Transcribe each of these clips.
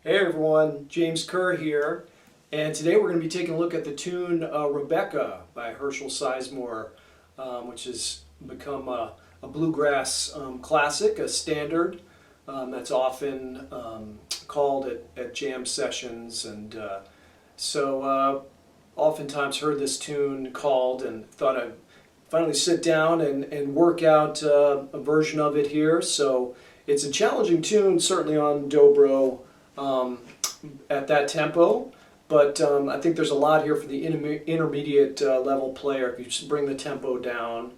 Hey everyone, James Kerr here, and today we're going to be taking a look at the tune Rebecca by Herschel Sizemore, which has become a bluegrass classic, a standard that's often called at jam sessions, and oftentimes heard this tune called and thought I'd finally sit down and work out a version of it here. So it's a challenging tune, certainly on dobro. At that tempo, but I think there's a lot here for the intermediate level player. If you just bring the tempo down,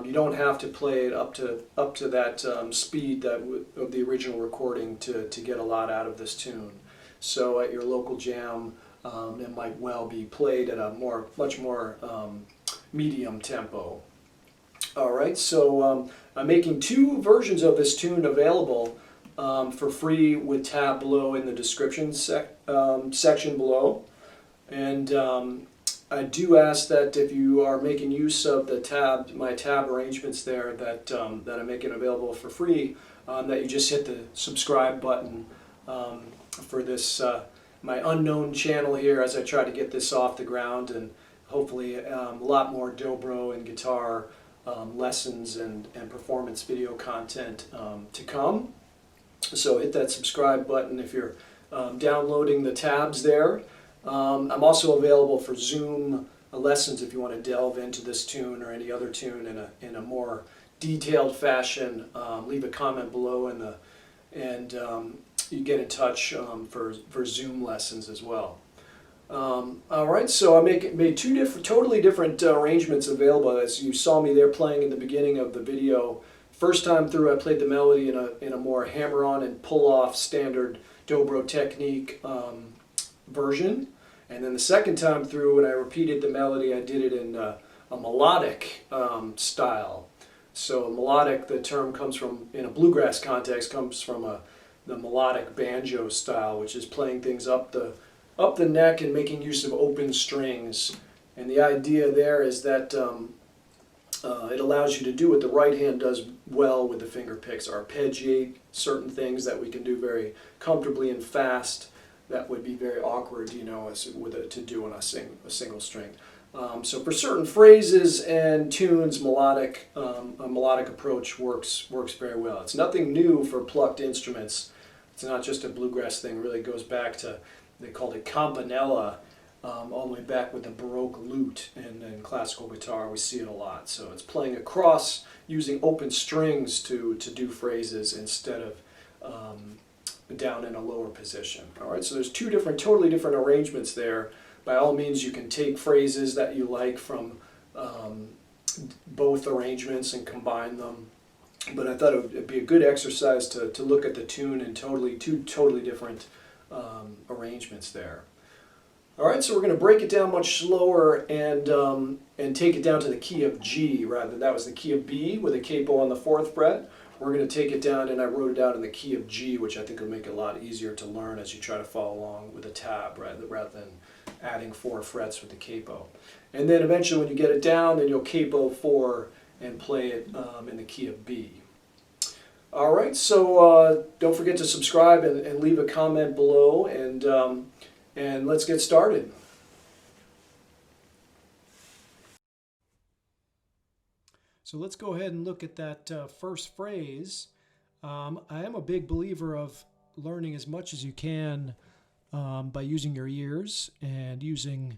you don't have to play it up to that speed of the original recording to get a lot out of this tune. So at your local jam, it might well be played at a much more medium tempo. All right, so I'm making two versions of this tune available for free with tab below in the description section below. And I do ask that if you are making use of the my tab arrangements there that I'm making available for free, that you just hit the subscribe button for this my unknown channel here as I try to get this off the ground, and hopefully a lot more dobro and guitar lessons and performance video content to come. So hit that subscribe button if you're downloading the tabs there. I'm also available for Zoom lessons if you want to delve into this tune or any other tune in a more detailed fashion. Leave a comment below and you get in touch for Zoom lessons as well. All right, so I made two totally different arrangements available, as you saw me there playing in the beginning of the video. First time through, I played the melody in a more hammer-on and pull-off standard dobro technique version, and then the second time through, when I repeated the melody, I did it in a melodic style. So melodic, the term comes from, in a bluegrass context, comes from the melodic banjo style, which is playing things up the neck and making use of open strings. And the idea there is that it allows you to do what the right hand does well with the finger picks, arpeggiate certain things that we can do very comfortably and fast that would be very awkward, you know, to do on a single string. So for certain phrases and tunes, a melodic approach works very well. It's nothing new for plucked instruments. It's not just a bluegrass thing. It really goes back to, they called it campanella, all the way back with the Baroque lute and classical guitar. We see it a lot. So it's playing across using open strings to do phrases instead of down in a lower position. All right, so there's two totally different arrangements there. By all means, you can take phrases that you like from both arrangements and combine them. But I thought it would be a good exercise to look at the tune in two totally different arrangements there. All right, so we're going to break it down much slower and take it down to the key of G rather. That was the key of B with a capo on the 4th fret. We're going to take it down, and I wrote it out in the key of G, which I think will make it a lot easier to learn as you try to follow along with a tab rather than adding 4 frets with the capo. And then eventually when you get it down, then you'll capo 4 and play it in the key of B. All right, so don't forget to subscribe and leave a comment below, and let's get started. So let's go ahead and look at that first phrase. I am a big believer of learning as much as you can by using your ears and using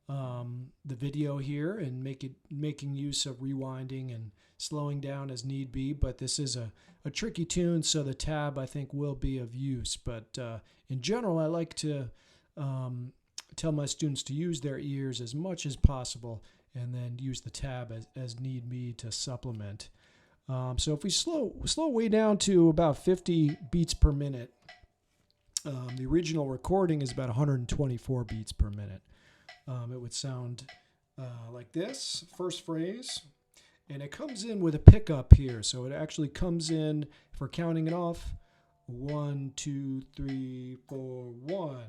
the video here and making use of rewinding and slowing down as need be. But this is a tricky tune, so the tab I think will be of use. But in general, I like to tell my students to use their ears as much as possible and then use the tab as need be to supplement. So if we slow way down to about 50 beats per minute, the original recording is about 124 beats per minute. It would sound like this, first phrase, and it comes in with a pickup here. So it actually comes in, if we're counting it off, 1, 2, 3, 4, 1.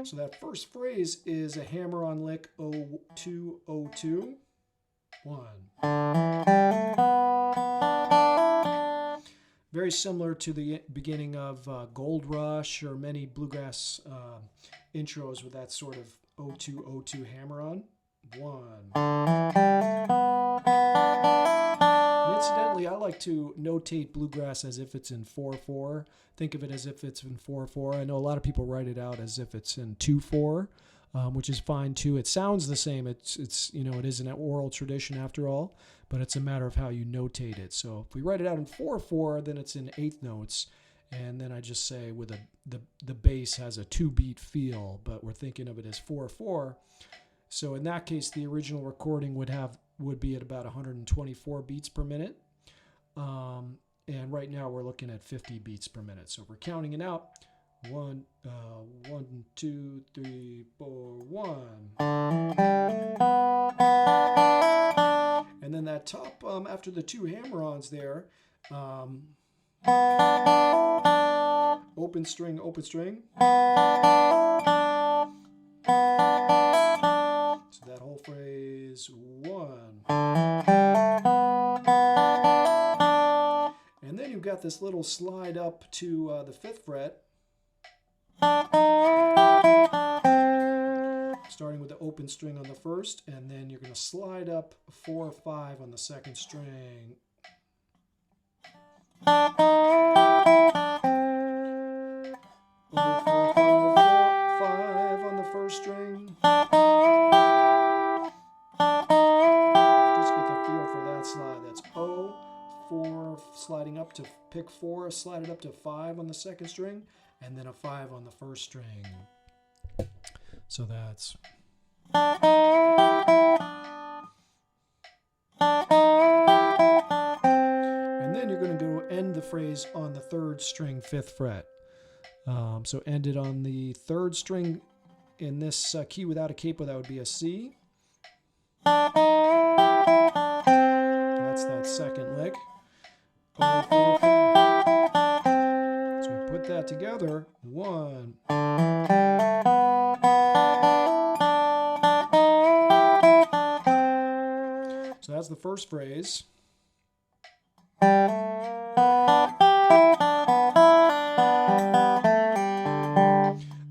So that first phrase is a hammer-on lick, 0, 2, 0, 2, 1. Very similar to the beginning of Gold Rush or many bluegrass intros with that sort of 0-2-0-2 hammer on. 1. And incidentally, I like to notate bluegrass as if it's in 4/4. Think of it as if it's in 4/4. I know a lot of people write it out as if it's in 2/4, which is fine too. It sounds the same. It's you know, it is an oral tradition after all, but it's a matter of how you notate it. So if we write it out in 4/4, then it's in eighth notes, and then I just say with the bass has a 2-beat feel, but we're thinking of it as 4/4. So in that case, the original recording would be at about 124 beats per minute. And right now we're looking at 50 beats per minute. So if we're counting it out, 1, 2, 3, 4, 1. And then that top, after the 2 hammer-ons there, open string, open string. So that whole phrase, 1. And then you've got this little slide up to the 5th fret, starting with the open string on the 1st, and then you're going to slide up 4 or 5 on the 2nd string. 4, 4, 5 on the 1st string. Just get the feel for that slide. That's O, 4 sliding up to pick 4, slide it up to 5 on the 2nd string, and then a 5 on the 1st string. So that's. And then you're going to go end the phrase on the 3rd string, 5th fret. So end it on the 3rd string in this key without a capo, that would be a C. That's that 2nd lick. O, 4, 5. So we put that together. 1. So that's the first phrase.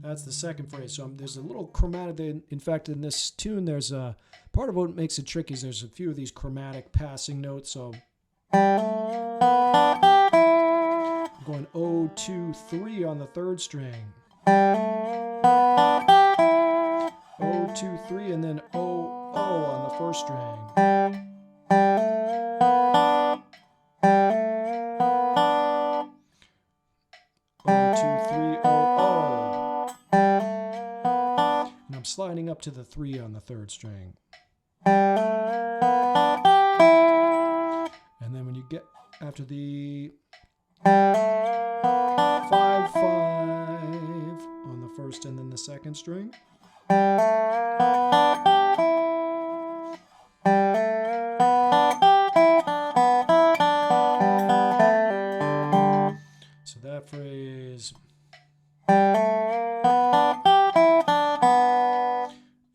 That's the second phrase. So there's a little chromatic. In fact, in this tune, there's a part of what makes it tricky is there's a few of these chromatic passing notes. So I'm going O, 2, 3 on the 3rd string. O, 2, 3, and then O, O on the 1st string. O, 2, 3, O, O. And I'm sliding up to the 3 on the 3rd string. And then when you get after the 5, 5 on the 1st and then the 2nd string. So that phrase.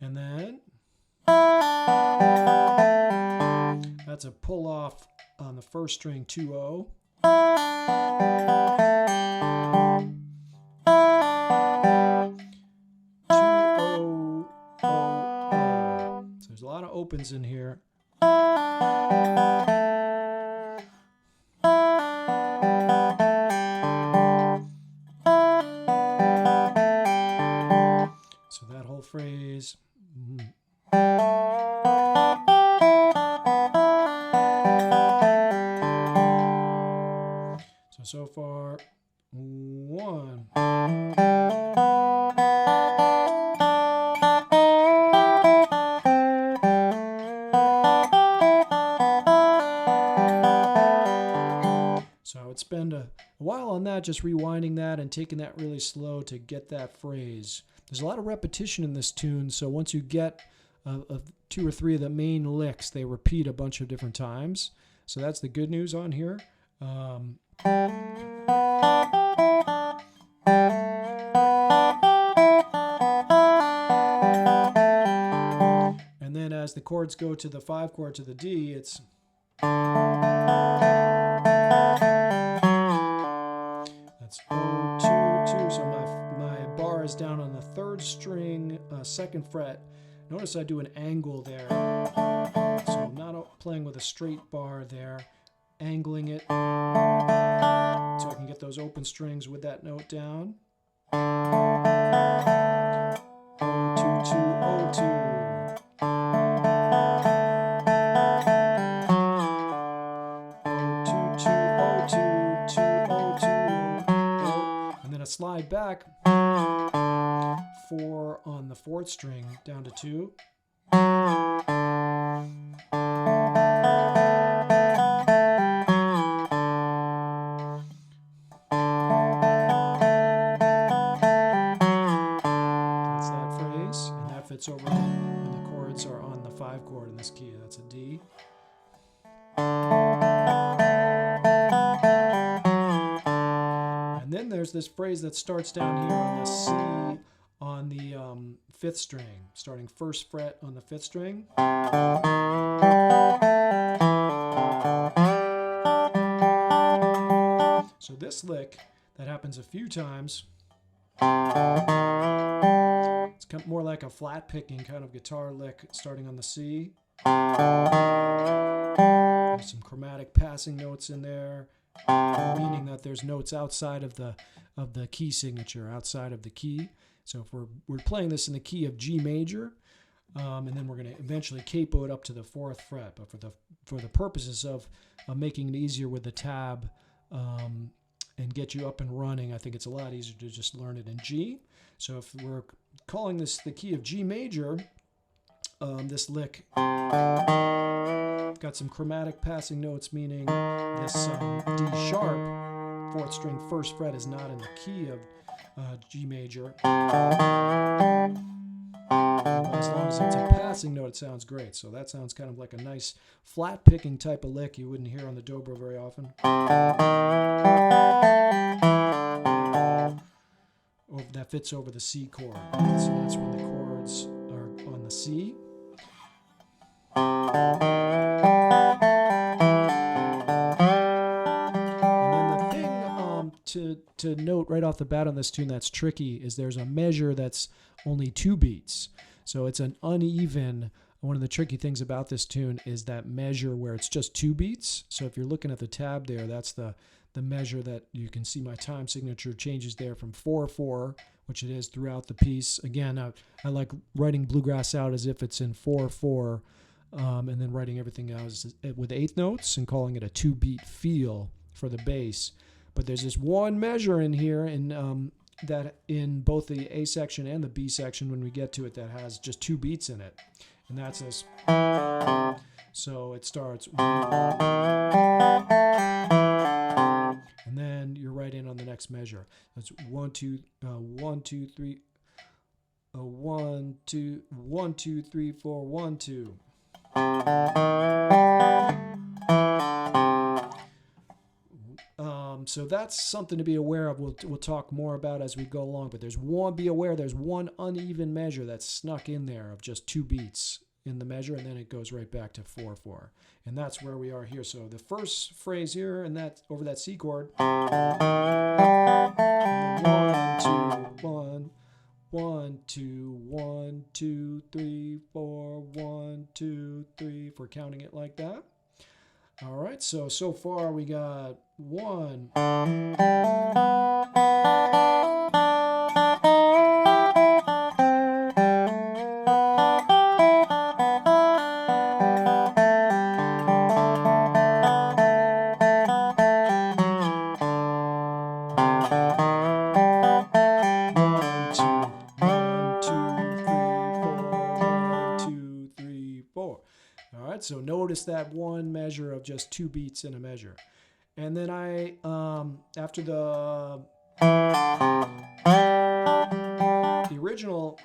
And then that's a pull off on the 1st string, 2-0. 2-0-0-0. So there's a lot of opens in here. So that whole phrase. So far, 1. So I would spend a while on that, just rewinding that and taking that really slow to get that phrase. There's a lot of repetition in this tune, so once you get 2 or 3 of the main licks, they repeat a bunch of different times. So that's the good news on here. And then as the chords go to the 5 chord to the D, it's 2nd fret. Notice I do an angle there. So I'm not playing with a straight bar there, angling it so I can get those open strings with that note down. Slide back 4 on the 4th string down to 2. That's that phrase, and that fits over when the chords are on the 5 chord in this key. That's a D. And then there's this phrase that starts down here on the C on the 5th string, starting 1st fret on the 5th string. So this lick, that happens a few times. It's kind of more like a flat picking kind of guitar lick starting on the C. There's some chromatic passing notes in there, meaning that there's notes outside of the key signature, outside of the key. So if we're playing this in the key of G major, and then we're going to eventually capo it up to the 4th fret. But for the purposes of making it easier with the tab and get you up and running, I think it's a lot easier to just learn it in G. So if we're calling this the key of G major, this lick got some chromatic passing notes, meaning this D sharp 4th string 1st fret is not in the key of G major. As long as it's a passing note, it sounds great. So that sounds kind of like a nice flat picking type of lick you wouldn't hear on the dobro very often. That fits over the C chord. So that's when the chords are on the C. To note right off the bat on this tune that's tricky is there's a measure that's only 2 beats. So it's an uneven. One of the tricky things about this tune is that measure where it's just 2 beats. So if you're looking at the tab there, that's the measure that you can see my time signature changes there from 4/4, which it is throughout the piece. Again, I like writing Bluegrass out as if it's in 4/4, and then writing everything out with 8th notes and calling it a 2-beat feel for the bass. But there's this one measure in here, and that in both the A section and the B section, when we get to it, that has just 2 beats in it, and that's this. So it starts, and then you're right in on the next measure. That's 1 2 1 2 3 1 2 1 2 3 4 1 2. So that's something to be aware of. We'll talk more about as we go along. But there's one uneven measure that's snuck in there of just 2 beats in the measure, and then it goes right back to 4/4, and that's where we are here. So the first phrase here, and that over that C chord, and then 1 2 1 2 3 4 1 2 3. If we're counting it like that. All right, so far we got 1. So notice that one measure of just 2 beats in a measure. And then after the original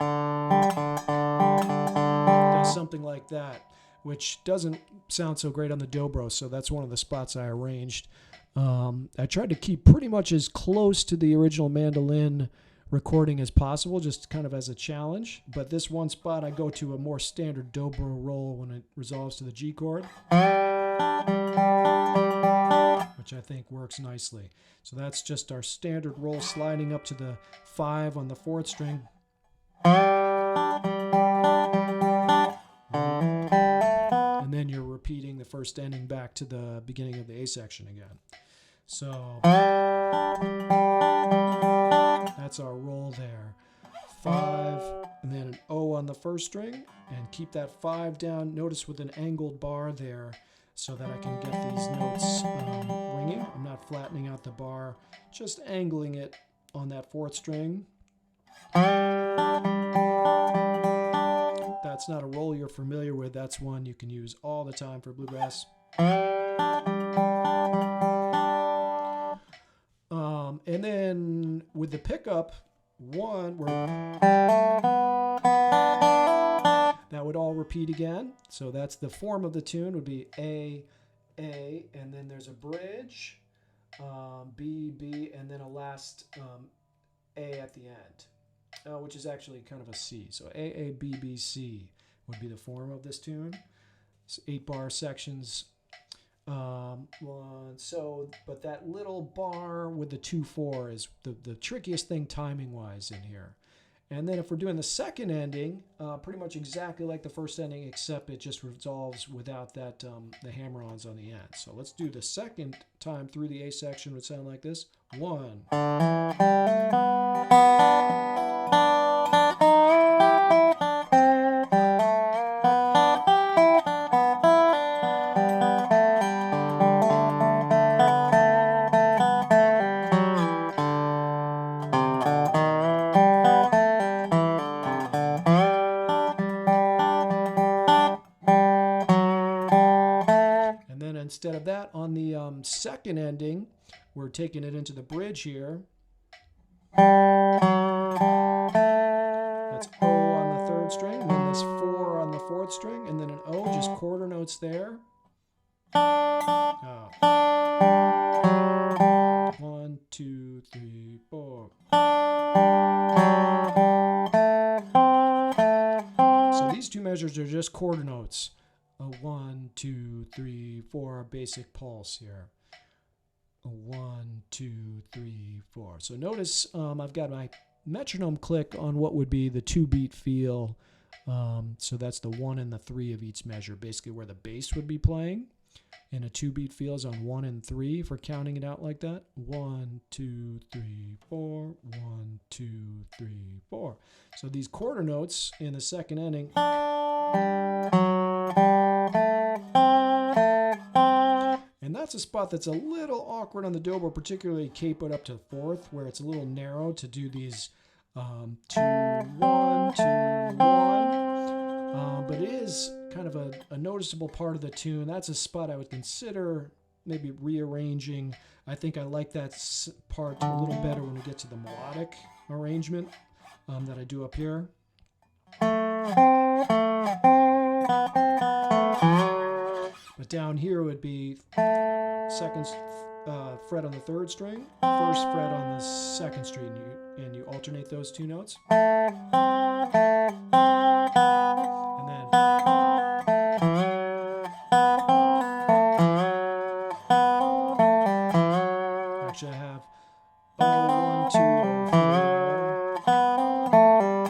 does something like that, which doesn't sound so great on the dobro, so that's one of the spots I arranged. I tried to keep pretty much as close to the original mandolin recording as possible, just kind of as a challenge. But this one spot, I go to a more standard dobro roll when it resolves to the G chord, which I think works nicely. So that's just our standard roll sliding up to the 5 on the 4th string. first ending back to the beginning of the A section again. So that's our roll there. 5, and then an O on the first string, and keep that 5 down. Notice with an angled bar there, so that I can get these notes ringing. I'm not flattening out the bar, just angling it on that 4th string. That's not a roll you're familiar with. That's one you can use all the time for bluegrass. And then with the pickup, 1, that would all repeat again. So that's the form of the tune would be A, and then there's a bridge, B, B, and then a last A at the end, which is actually kind of a C. So A, B, B, C would be the form of this tune. It's 8-bar sections. But that little bar with the 2-4 is the trickiest thing timing-wise in here. And then if we're doing the second ending, pretty much exactly like the first ending, except it just resolves without that the hammer-ons on the end. So let's do the second time through the A section. It would sound like this. 1. Instead of that, on the second ending, we're taking it into the bridge here. That's O on the 3rd string, and then this 4 on the 4th string, and then an O, just quarter notes there. 1, 2, 3, 4. So these two measures are just quarter notes. 1, 2, 3, 4, basic pulse here. 1, 2, 3, 4. So notice I've got my metronome click on what would be the 2-beat feel. So that's the 1 and the 3 of each measure, basically where the bass would be playing. And a 2-beat feel is on 1 and 3 for counting it out like that. 1, 2, 3, 4. 1, 2, 3, 4. So these quarter notes in the second ending. And that's a spot that's a little awkward on the dobro, particularly capoed up to the 4th, where it's a little narrow to do these 2, 1, 2, 1. But it is kind of a noticeable part of the tune. That's a spot I would consider maybe rearranging. I think I like that part a little better when we get to the melodic arrangement that I do up here. But down here would be 2nd fret on the 3rd string, 1st fret on the 2nd string, and you alternate those 2 notes. And then actually I have 1, 2, 4,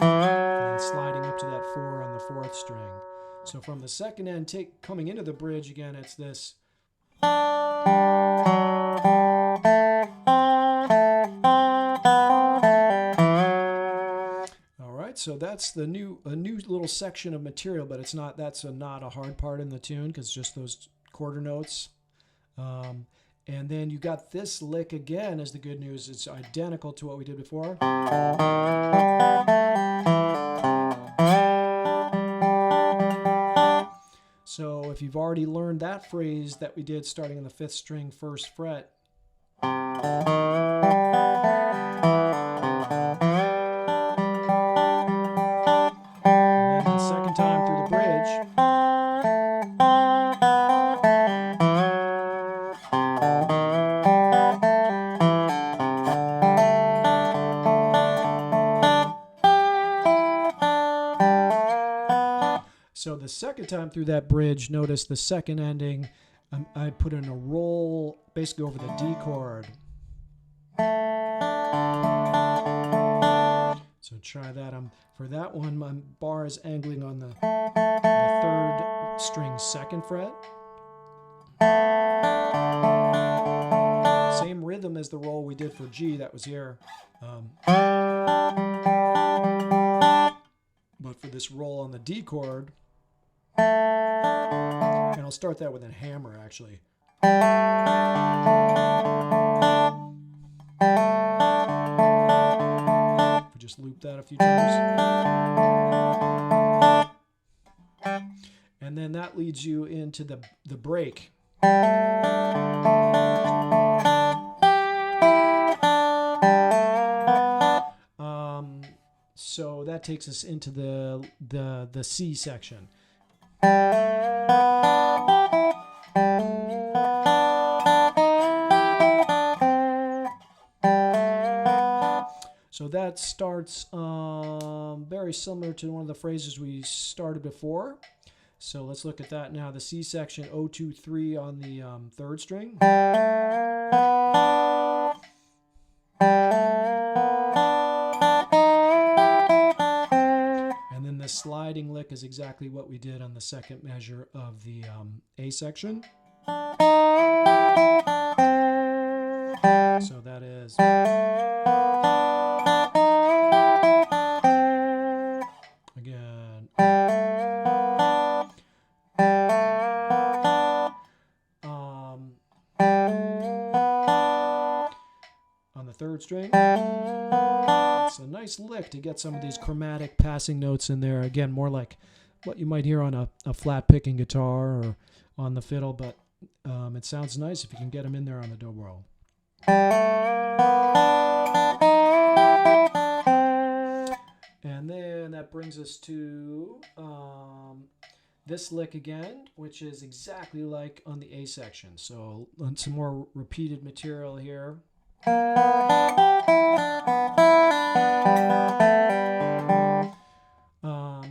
and then sliding up to that 4 on the 4th string. So from the second end, coming into the bridge again, it's this. All right, so that's a new little section of material, but it's not. That's not a hard part in the tune because just those quarter notes. And then you got this lick again. Is the good news? It's identical to what we did before. So if you've already learned that phrase that we did starting on the 5th string, 1st fret, and then the second time through the bridge, so the second time through that bridge, notice the second ending, I put in a roll basically over the D chord. So try that. For that one, my bar is angling on the 3rd string 2nd fret. rhythm as the roll we did for G, that was here. But for this roll on the D chord, and I'll start that with a hammer actually. If we just loop that a few times. And then that leads you into the break. So that takes us into the C section. So that starts very similar to one of the phrases we started before. So let's look at that now. The C section, 0, 2, 3 on the third string. And then the sliding lick is exactly what we did on the second measure of the A section. So that is... Again. On the third string. It's a nice lick to get some of these chromatic passing notes in there. Again, more like what you might hear on a flat picking guitar or on the fiddle, but it sounds nice if you can get them in there on the dobro. And then that brings us to this lick again, which is exactly like on the A section. So some more repeated material here.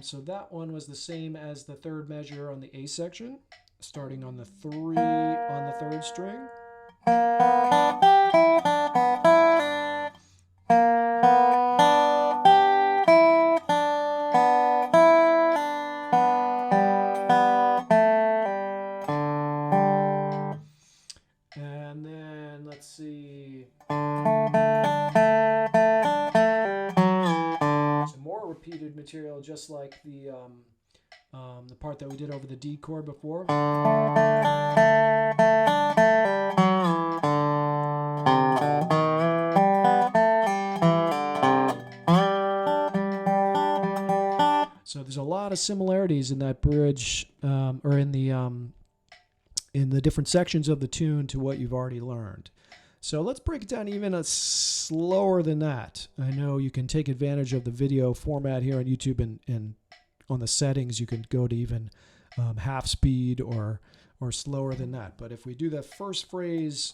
So that one was the same as the third measure on the A section, starting on the 3 on the third string. And then let's see. Some more repeated material, just like the part that we did over the D chord before. So there's a lot of similarities in that bridge, or in the different sections of the tune to what you've already learned. So let's break it down even slower than that. I know you can take advantage of the video format here on YouTube, and on the settings you can go to even half speed or slower than that. But if we do that first phrase,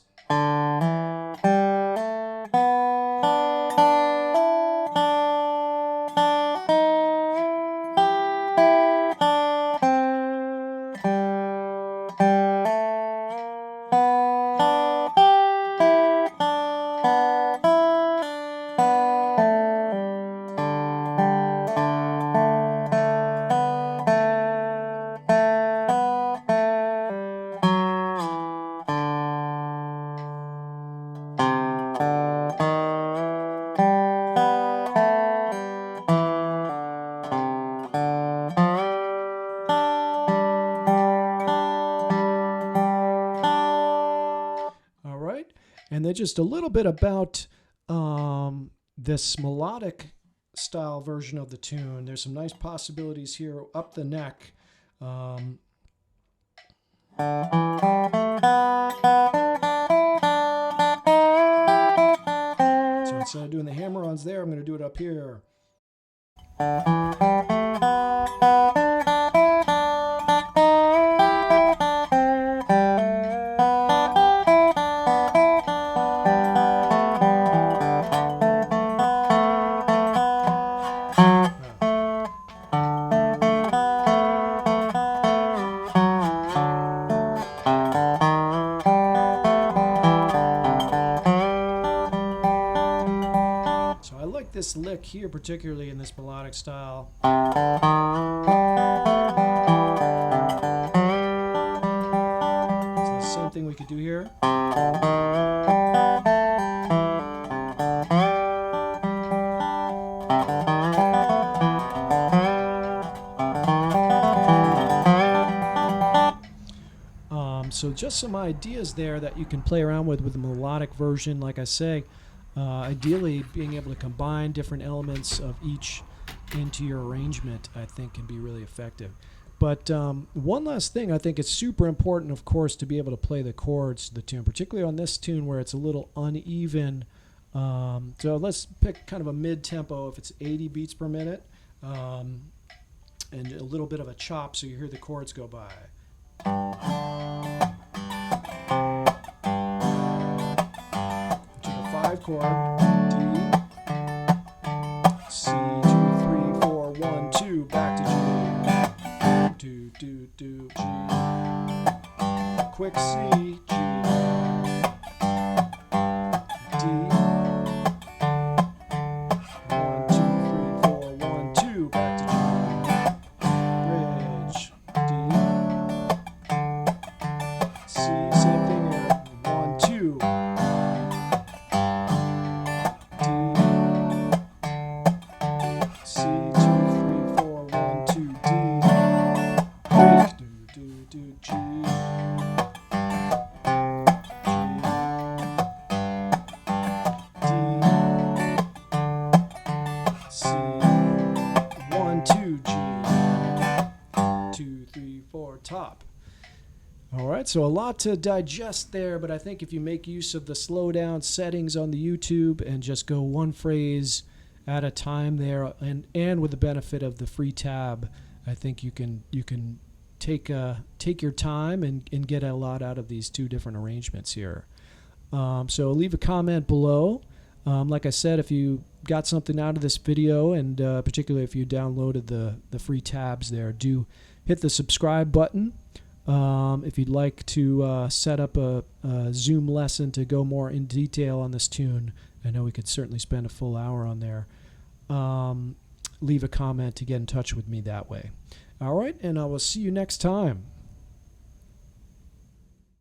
and then just a little bit about this melodic style version of the tune. There's some nice possibilities here up the neck. So instead of doing the hammer-ons there, I'm going to do it up here. This lick here, particularly in this melodic style. So the same thing we could do here. So just some ideas there that you can play around with the melodic version. Like I say, ideally being able to combine different elements of each into your arrangement, I think, can be really effective. But one last thing, I think it's super important, of course, to be able to play the chords to the tune, particularly on this tune where it's a little uneven. So let's pick kind of a mid-tempo if it's 80 beats per minute, and a little bit of a chop so you hear the chords go by. To the 5 chord, D, C, 2, 3, 4, 1, 2, back to G, do, G, quick C, G, D, 1, 2, 3, 4, 1, 2, back to G, bridge, D, C, same thing here, 1, 2, D, C, 2, 3, 4, 1, 2, D, break, do, G, G, D, C, 1, 2, G, 2, 3, 4, top. All right, so a lot to digest there, but I think if you make use of the slow down settings on the YouTube and just go one phrase at a time there, and with the benefit of the free tab, I think you can take your time and get a lot out of these two different arrangements here. So leave a comment below. Like I said, if you got something out of this video, and particularly if you downloaded the free tabs there, do hit the subscribe button. If you'd like to set up a Zoom lesson to go more in detail on this tune, I know we could certainly spend a full hour on there. Leave a comment to get in touch with me that way. All right, and I will see you next time.